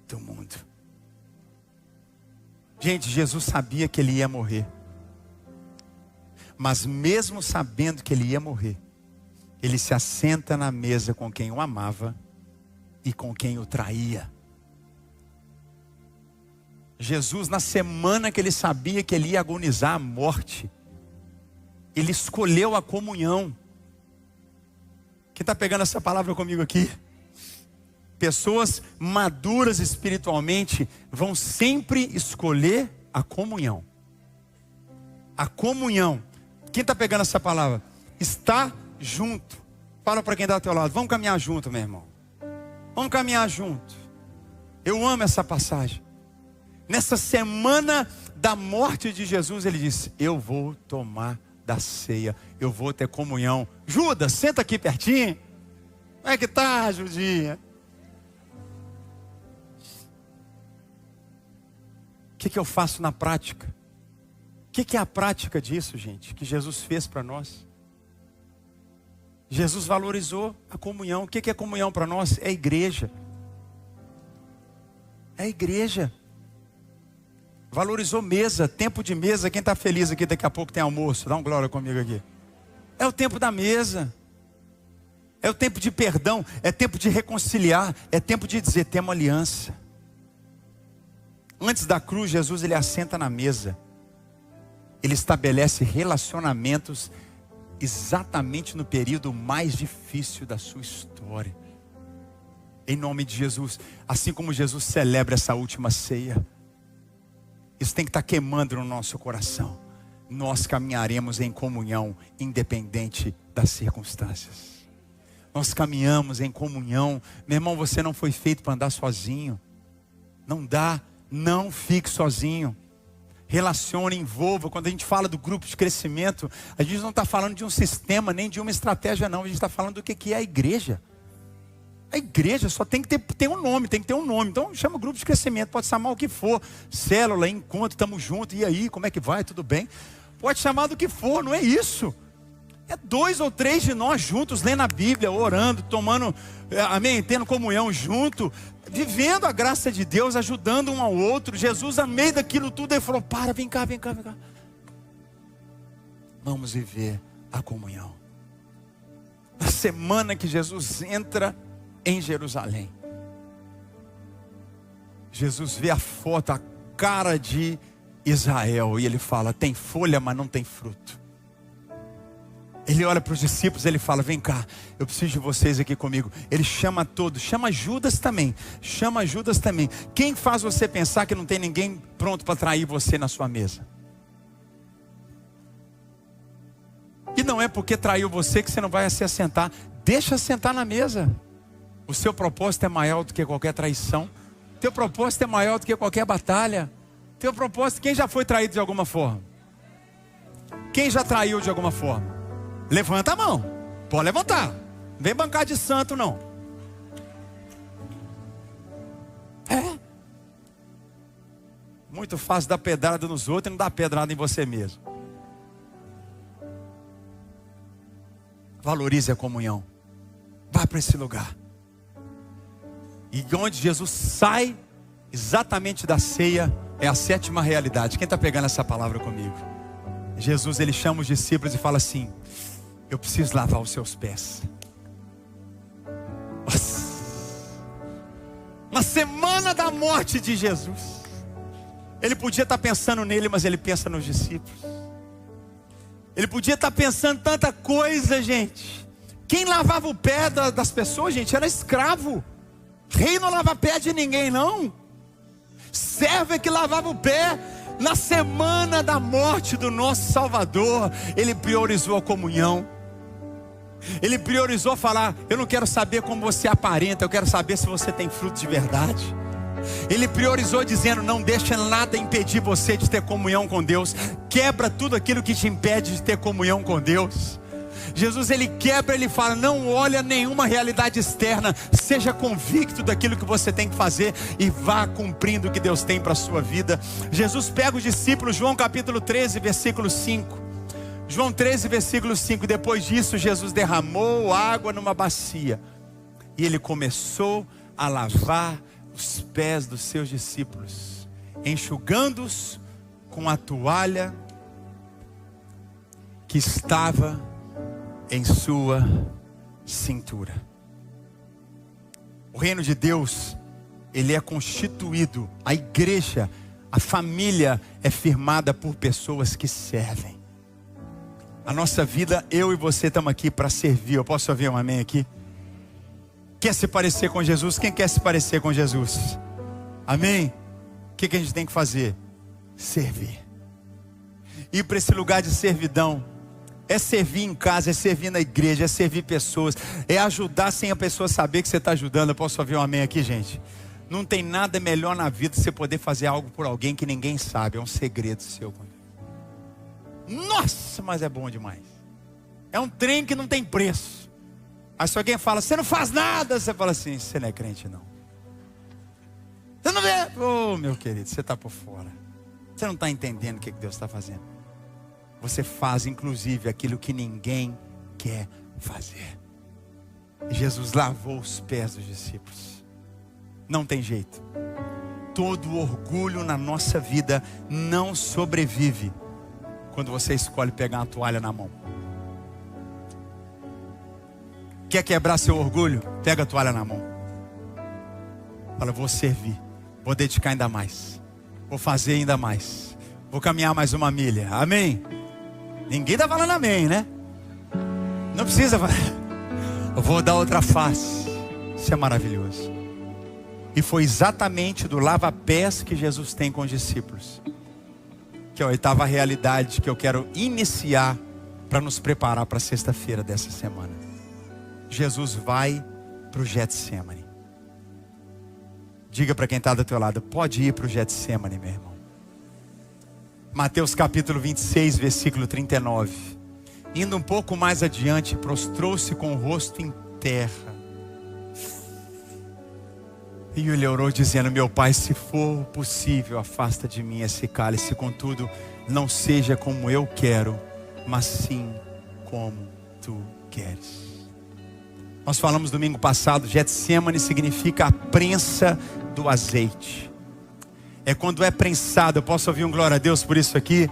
Speaker 1: do mundo. Gente, Jesus sabia que ele ia morrer. Mas mesmo sabendo que ele ia morrer, ele se assenta na mesa com quem o amava e com quem o traía. Jesus, na semana que ele sabia que ele ia agonizar a morte, ele escolheu a comunhão. Quem está pegando essa palavra comigo aqui? Pessoas maduras espiritualmente vão sempre escolher a comunhão. A comunhão. Quem está pegando essa palavra? Está junto. Fala para quem está ao teu lado: vamos caminhar junto, meu irmão. Vamos caminhar junto. Eu amo essa passagem. Nessa semana da morte de Jesus, ele disse: eu vou tomar da ceia, eu vou ter comunhão. Judas, senta aqui pertinho. Como é que tá, Judinha? O que eu faço na prática? O que é a prática disso, gente, que Jesus fez para nós? Jesus valorizou a comunhão. O que é comunhão para nós? É igreja. É igreja. Valorizou mesa, tempo de mesa. Quem está feliz aqui, daqui a pouco tem almoço. Dá um glória comigo aqui. É o tempo da mesa. É o tempo de perdão. É tempo de reconciliar. É tempo de dizer: temos aliança. Antes da cruz, Jesus, ele assenta na mesa. Ele estabelece relacionamentos exatamente no período mais difícil da sua história. Em nome de Jesus. Assim como Jesus celebra essa última ceia, isso tem que estar queimando no nosso coração. Nós caminharemos em comunhão, independente das circunstâncias. Nós caminhamos em comunhão. Meu irmão, você não foi feito para andar sozinho. Não dá, não fique sozinho. Relacione, envolva. Quando a gente fala do grupo de crescimento, a gente não está falando de um sistema, nem de uma estratégia não. A gente está falando do que é a igreja. A igreja só tem que ter um nome, tem que ter um nome. Então chama grupo de crescimento, pode chamar o que for. Célula, encontro, estamos juntos. E aí, como é que vai? Tudo bem? Pode chamar do que for, não é isso. É 2 ou 3 de nós juntos, lendo a Bíblia, orando, tomando, amém, tendo comunhão junto, vivendo a graça de Deus, ajudando um ao outro. Jesus, no meio daquilo tudo, ele falou, vem cá. Vamos viver a comunhão. Na semana que Jesus entra em Jerusalém, Jesus vê a foto, a cara de Israel, e ele fala, tem folha, mas não tem fruto. Ele olha para os discípulos, ele fala, vem cá, eu preciso de vocês aqui comigo. Ele chama todos, chama Judas também. Quem faz você pensar que não tem ninguém pronto para trair você na sua mesa? E não é porque traiu você que você não vai se assentar. Deixa sentar na mesa. O seu propósito é maior do que qualquer traição. Teu propósito é maior do que qualquer batalha. Teu propósito, quem já foi traído de alguma forma? Quem já traiu de alguma forma? Levanta a mão. Pode levantar. Não vem bancar de santo não. Muito fácil dar pedrada nos outros e não dar pedrada em você mesmo. Valorize a comunhão. Vá para esse lugar. E onde Jesus sai exatamente da ceia é a 7ª realidade. Quem está pegando essa palavra comigo? Jesus, ele chama os discípulos e fala assim, eu preciso lavar os seus pés. Nossa. Na semana da morte de Jesus, ele podia estar pensando nele, mas ele pensa nos discípulos. Ele podia estar pensando tanta coisa, gente. Quem lavava o pé das pessoas, gente, era escravo. Rei não lava pé de ninguém, não. Servo é que lavava o pé. Na semana da morte do nosso Salvador, ele priorizou a comunhão. Ele priorizou falar, eu não quero saber como você aparenta, eu quero saber se você tem fruto de verdade. Ele priorizou dizendo, não deixa nada impedir você de ter comunhão com Deus. Quebra tudo aquilo que te impede de ter comunhão com Deus. Jesus, ele quebra, ele fala, não olha nenhuma realidade externa, seja convicto daquilo que você tem que fazer e vá cumprindo o que Deus tem para a sua vida. Jesus pega os discípulos, João capítulo 13, versículo 5. João 13, versículo 5, depois disso Jesus derramou água numa bacia e ele começou a lavar os pés dos seus discípulos, enxugando-os com a toalha que estava em sua cintura. O reino de Deus, ele é constituído, a igreja, a família é firmada por pessoas que servem. A nossa vida, eu e você estamos aqui para servir. Eu posso ouvir um amém aqui? Quer se parecer com Jesus? Quem quer se parecer com Jesus? Amém? O que a gente tem que fazer? Servir. Ir para esse lugar de servidão. É servir em casa, é servir na igreja, é servir pessoas, é ajudar sem a pessoa saber que você está ajudando. Eu posso ouvir um amém aqui, gente? Não tem nada melhor na vida que você poder fazer algo por alguém que ninguém sabe. É um segredo seu. Nossa, mas é bom demais. É um trem que não tem preço. Aí se alguém fala, você não faz nada, você fala assim, você não é crente não. Você não vê? Oh, meu querido, você está por fora. Você não está entendendo o que Deus está fazendo. Você faz inclusive aquilo que ninguém quer fazer. E Jesus lavou os pés dos discípulos. Não tem jeito. Todo orgulho na nossa vida não sobrevive quando você escolhe pegar uma toalha na mão. Quer quebrar seu orgulho? Pega a toalha na mão. Fala, vou servir, vou dedicar ainda mais, vou fazer ainda mais, vou caminhar mais uma milha. Amém? Ninguém está falando amém, né? Não precisa falar. Eu vou dar outra face. Isso é maravilhoso. E foi exatamente do lava-pés que Jesus tem com os discípulos, que é a 8ª realidade que eu quero iniciar para nos preparar para a sexta-feira dessa semana. Jesus vai para o Getsemane. Diga para quem está do teu lado: pode ir para o Getsemane, meu irmão. Mateus capítulo 26, versículo 39. Indo um pouco mais adiante, prostrou-se com o rosto em terra. E ele orou dizendo: meu Pai, se for possível, afasta de mim esse cálice. Contudo, não seja como eu quero, mas sim como tu queres. Nós falamos domingo passado, Getsemane significa a prensa do azeite. É quando é prensado. Eu posso ouvir um glória a Deus por isso aqui?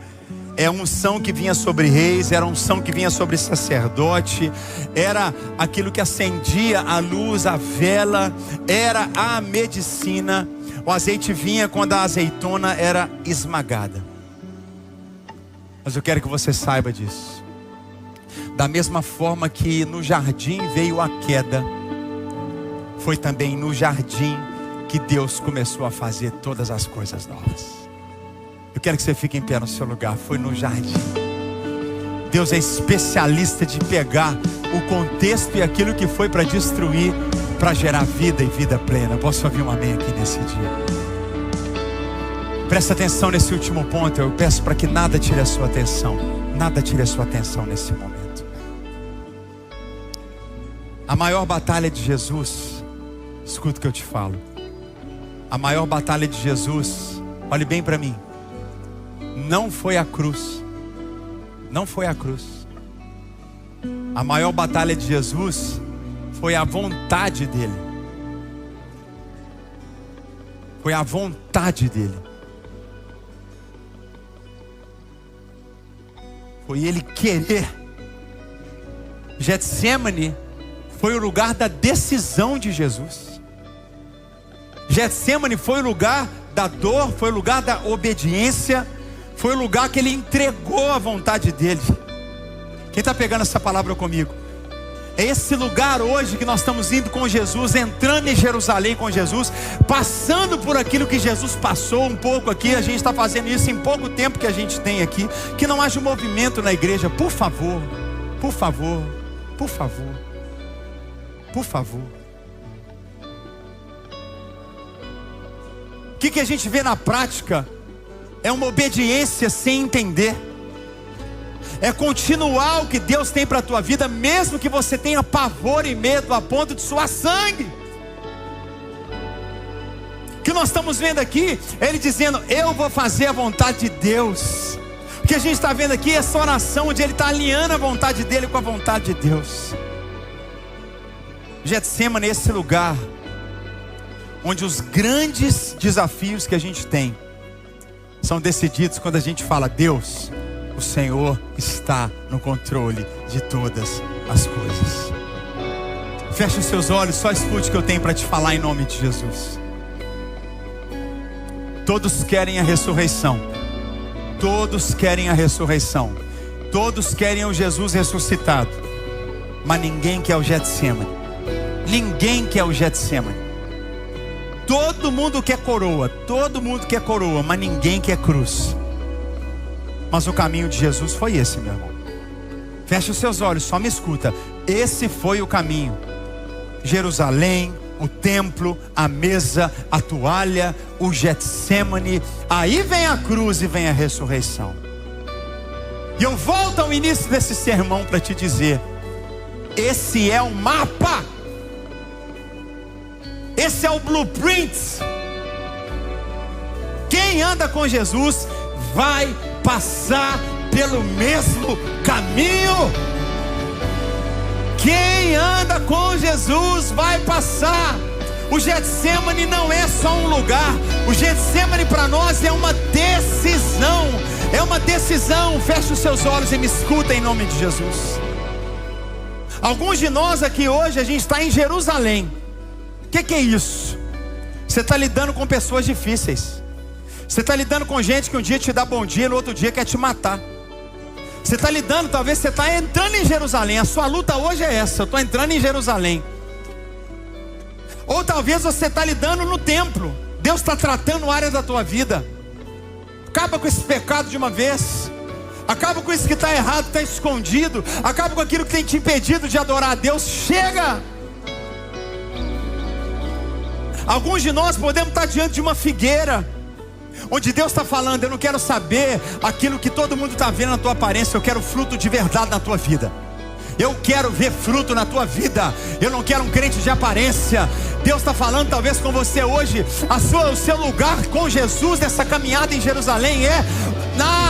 Speaker 1: É a unção que vinha sobre reis, era a unção que vinha sobre sacerdote, era aquilo que acendia a luz, a vela, era a medicina. O azeite vinha quando a azeitona era esmagada. Mas eu quero que você saiba disso. Da mesma forma que no jardim veio a queda, foi também no jardim que Deus começou a fazer todas as coisas novas. Eu quero que você fique em pé no seu lugar. Foi no jardim. Deus é especialista de pegar o contexto e aquilo que foi para destruir, para gerar vida e vida plena. Posso ouvir um amém aqui nesse dia? Presta atenção nesse último ponto. Eu peço para que nada tire a sua atenção. Nada tire a sua atenção nesse momento. A maior batalha de Jesus, escuta o que eu te falo. A maior batalha de Jesus, olhe bem para mim, não foi a cruz. Não foi a cruz. A maior batalha de Jesus foi a vontade dele. Foi a vontade dele. Foi ele querer. Getsemane foi o lugar da decisão de Jesus. Getsemane foi o lugar da dor, foi o lugar da obediência, foi o lugar que ele entregou a vontade dele. Quem está pegando essa palavra comigo? É esse lugar hoje que nós estamos indo com Jesus, entrando em Jerusalém com Jesus, passando por aquilo que Jesus passou um pouco aqui. A gente está fazendo isso em pouco tempo que a gente tem aqui. Que não haja um movimento na igreja, por favor, por favor, por favor, por favor. O que a gente vê na prática é uma obediência sem entender. É continuar o que Deus tem para a tua vida, mesmo que você tenha pavor e medo a ponto de suar sangue. O que nós estamos vendo aqui, ele dizendo: eu vou fazer a vontade de Deus. O que a gente está vendo aqui é essa oração onde ele está alinhando a vontade dele com a vontade de Deus. Getsemane é esse lugar onde os grandes desafios que a gente tem são decididos quando a gente fala: Deus, o Senhor está no controle de todas as coisas. Feche os seus olhos, só escute o que eu tenho para te falar em nome de Jesus. Todos querem a ressurreição. Todos querem a ressurreição. Todos querem o Jesus ressuscitado. Mas ninguém quer o Getsemane. Ninguém quer o Getsemane. Todo mundo quer coroa. Todo mundo quer coroa, mas ninguém quer cruz. Mas o caminho de Jesus foi esse, meu irmão. Feche os seus olhos, só me escuta. Esse foi o caminho. Jerusalém, o templo, a mesa, a toalha, o Getsemane. Aí vem a cruz e vem a ressurreição. E eu volto ao início desse sermão para te dizer: esse é o mapa. Esse é o blueprint. Quem anda com Jesus vai passar pelo mesmo caminho. Quem anda com Jesus vai passar. O Getsemane não é só um lugar. O Getsemane para nós é uma decisão. É uma decisão. Feche os seus olhos e me escuta em nome de Jesus. Alguns de nós aqui hoje, a gente está em Jerusalém. O que é isso? Você está lidando com pessoas difíceis. Você está lidando com gente que um dia te dá bom dia, no outro dia quer te matar. Você está lidando, talvez você está entrando em Jerusalém. A sua luta hoje é essa: eu estou entrando em Jerusalém. Ou talvez você está lidando no templo. Deus está tratando área da tua vida. Acaba com esse pecado de uma vez. Acaba com isso que está errado, está escondido. Acaba com aquilo que tem te impedido de adorar a Deus. Chega! Alguns de nós podemos estar diante de uma figueira, onde Deus está falando: eu não quero saber aquilo que todo mundo está vendo na tua aparência, eu quero fruto de verdade na tua vida. Eu quero ver fruto na tua vida. Eu não quero um crente de aparência. Deus está falando talvez com você hoje. O seu lugar com Jesus nessa caminhada em Jerusalém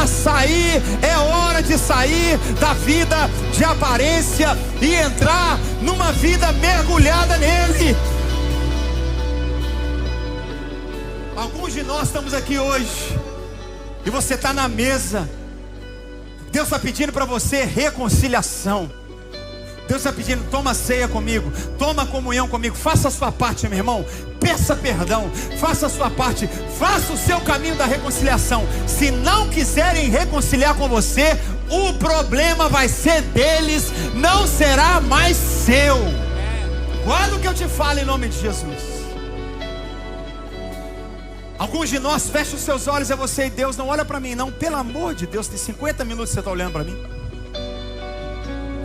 Speaker 1: sair. É hora de sair da vida de aparência e entrar numa vida mergulhada nele. Alguns de nós estamos aqui hoje e você está na mesa. Deus está pedindo para você reconciliação. Deus está pedindo: toma ceia comigo, toma comunhão comigo, faça a sua parte, meu irmão, peça perdão, faça a sua parte, faça o seu caminho da reconciliação. Se não quiserem reconciliar com você, o problema vai ser deles, não será mais seu. Guarda o que eu te falo em nome de Jesus. Alguns de nós fecham os seus olhos, é você e Deus. Não olha para mim não, pelo amor de Deus, tem 50 minutos que você está olhando para mim.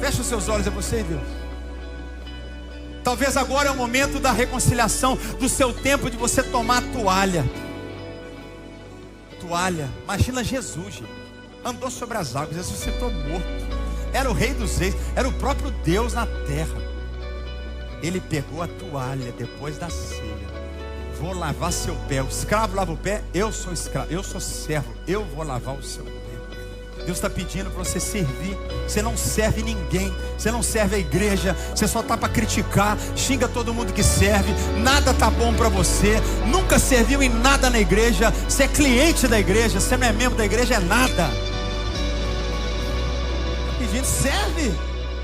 Speaker 1: Fecha os seus olhos, é você e Deus. Talvez agora é o momento da reconciliação, do seu tempo de você tomar a toalha. Imagina Jesus, gente. Andou sobre as águas, ressuscitou morto. Era o rei dos reis, era o próprio Deus na terra. Ele pegou a toalha depois da ceia. Vou lavar seu pé. O escravo lava o pé, eu sou escravo, eu sou servo, eu vou lavar o seu pé. Deus está pedindo para você servir. Você não serve ninguém, você não serve a igreja, você só está para criticar, xinga todo mundo que serve, nada está bom para você, nunca serviu em nada na igreja, você é cliente da igreja, você não é membro da igreja, é nada. Está pedindo: serve,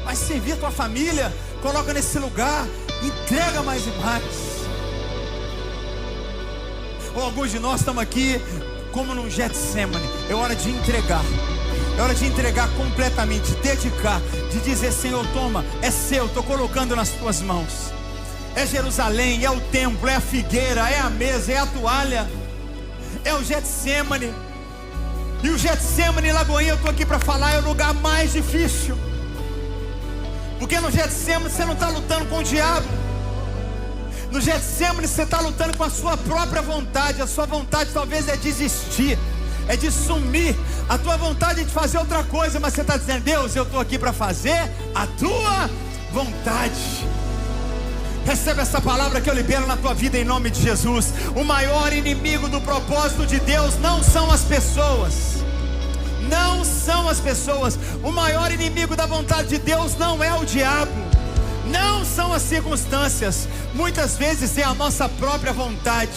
Speaker 1: vai servir a tua família, coloca nesse lugar, entrega mais e mais. Ou alguns de nós estamos aqui como num Getsemane. É hora de entregar. É hora de entregar completamente, dedicar, de dizer: Senhor, toma, é seu, estou colocando nas tuas mãos. É Jerusalém, é o templo, é a figueira, é a mesa, é a toalha, é o Getsemane. E o Getsemane, Lagoinha, eu estou aqui para falar, é o lugar mais difícil. Porque no Getsemane você não está lutando com o diabo. No Getsemane você está lutando com a sua própria vontade. A sua vontade talvez é desistir, é de sumir. A tua vontade é de fazer outra coisa, mas você está dizendo: Deus, eu estou aqui para fazer a tua vontade. Recebe essa palavra que eu libero na tua vida em nome de Jesus. O maior inimigo do propósito de Deus não são as pessoas. Não são as pessoas. O maior inimigo da vontade de Deus não é o diabo, não são as circunstâncias. Muitas vezes é a nossa própria vontade.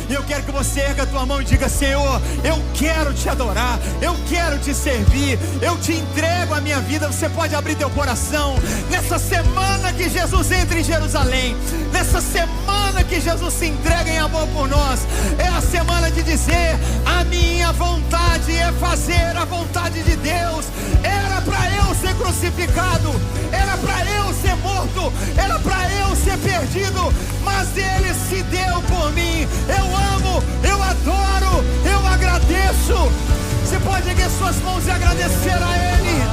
Speaker 1: E eu quero que você erga a tua mão e diga: Senhor, eu quero te adorar, eu quero te servir, eu te entrego a minha vida. Você pode abrir teu coração. Nessa semana que Jesus entra em Jerusalém, nessa semana que Jesus se entrega em amor por nós, é a semana de dizer: a minha vontade é fazer a vontade de Deus. Era para eu ser crucificado, era para eu ser morto, era para eu ser perdido, mas Ele se deu por mim. Eu amo, eu adoro, eu agradeço. Você pode erguer suas mãos e agradecer a Ele.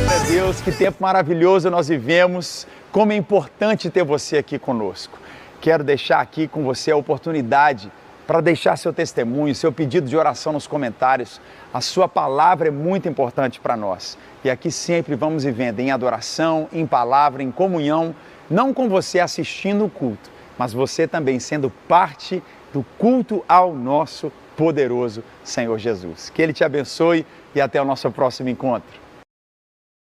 Speaker 2: Meu Deus, que tempo maravilhoso nós vivemos. Como é importante ter você aqui conosco. Quero deixar aqui com você a oportunidade para deixar seu testemunho, seu pedido de oração nos comentários. A sua palavra é muito importante para nós. E aqui sempre vamos vivendo em adoração, em palavra, em comunhão, não com você assistindo o culto, mas você também sendo parte do culto ao nosso poderoso Senhor Jesus. Que Ele te abençoe e até o nosso próximo encontro.